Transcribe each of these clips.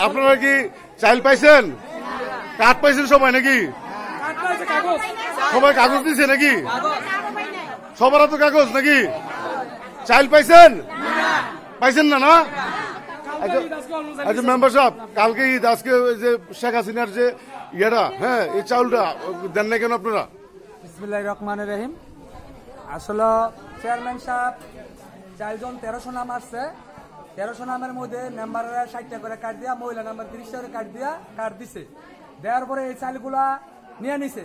আপনারা কি চাইল পাইছেন? কাঠ পাইছেন সবাই নাকি? সবাই কাগজ দিছে নাকি? সবার তো কাগজ নাকি? চাইল পাইছেন? পাইছেন না? না আচ্ছা মেম্বার সাহেব, কালকে ঈদ, আজকে যে শেখ হাসিনার যে ইয়েটা, হ্যাঁ, এই চাউলটা দেন না কেন আপনারা? বিসমিল্লাহির রহমানির রহিম। আসলে চেয়ারম্যান সাহেব 4 জন 1300 নাম আসছে। 1300 নামের মধ্যে মেম্বাররা 60টা করে কার্ড দিয়া, মহিলা নাম্বার 30টা করে কার্ড দিয়া কার্ড দিছে। দেওয়ার পরে এই চালগুলা নিয়ে নিছে।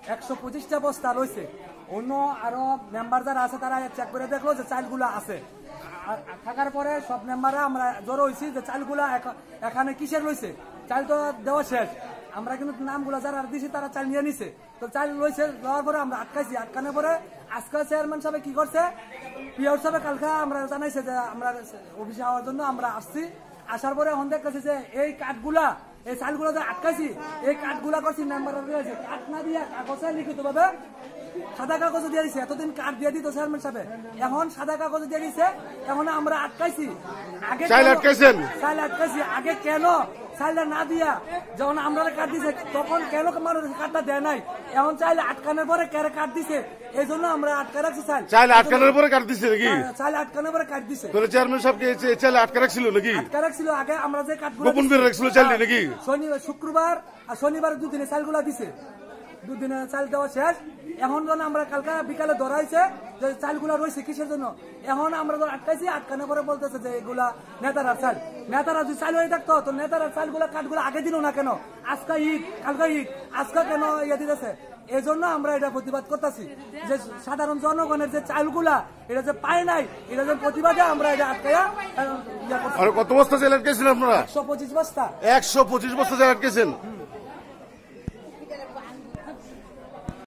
125টা বস্তা রয়েছে। অন্য আরো মেম্বার যারা আছে তারা চেক করে দেখলো যে চালগুলা আছে। থাকার পরে সব মেম্বাররা আমরা জড়ো হয়েছি যে চালগুলা এখানে কিসের রয়েছে। চাল তো দেওয়া শেষ, আমরা কিন্তু নামগুলা যারা দিছি তারা চাল নিয়ে নিছে। তো চাল রয়েছে, দেওয়ার পরে আমরা আটকাইছি। আটকানোর পরে আজকে চেয়ারম্যান সাহেব কি করছে, পিওর সাহেব কালকে আমরা জানাইছে যে আমরা অফিসে হওয়ার জন্য আমরা আসছি। আসার পরে এখন দেখতেছি যে এই কাঠগুলা, এই চালগুলো যে আটকাইছি, এই কাঠগুলা করছি মেম্বাররা দিয়েছে। কাঠ না দিয়ে কাগজে লিখিত ভাবে সাদা কাগজ দিয়ে দিছে। এতদিন কাঠ দিয়ে দিত চেয়ারম্যান সাহেব, এখন সাদা কাগজ দিয়ে দিছে। এখন আমরা আটকাইছি। আগে চাইল আটকাইছেন? চাইল আটকাইছি। আগে কেন চাইলটা না দিয়া যখন আমরা কাঠ দিছে তখন কেন মানুষ কাঠটা দেয় নাই? এখন চাইল আটকানোর পরে কেরে কাঠ দিছে, এই জন্য আমরা আটকা রাখছি। চাইল আটকানোর পরে কাঠ দিছে নাকি? চাইল আটকানোর পরে কাঠ দিছে। চেয়ারম্যান সাহেবকে চাইল আটকা রাখছিল নাকি? আটকা রাখছিল। আগে আমরা যে কাঠগুলো গোপন করে রাখছিল চাইল নাকি? শুক্রবার আর শনিবার দুদিনে চালগুলা দিছে। দুদিনে চাল দেওয়া শেষ। এখন যখন আমরা কালকা বিকালে ধরাইছে যে চালগুলা রয়েছে কিসের জন্য, এখন আমরা আটকাইছি। আটকানোর পরে বলতেছে যে এগুলা নেতারার চাল। নেতারা যদি চাল হয়ে থাকতো তো নেতারার চালগুলা কাঠগুলা আগে দিল না কেন? আজকে ঈদ, কালকা ঈদ, আজকে কেন ইয়ে দিতেছে? এই জন্য আমরা এটা প্রতিবাদ করতেছি যে সাধারণ জনগণের যে চালগুলা এটা যে পায় নাই, এটা যে প্রতিবাদে আমরা এটা আটকাইয়া। কত বস্তা চাল আটকেছেন আপনারা? 125 বস্তা। 125 বস্তা চাল আটকেছেন।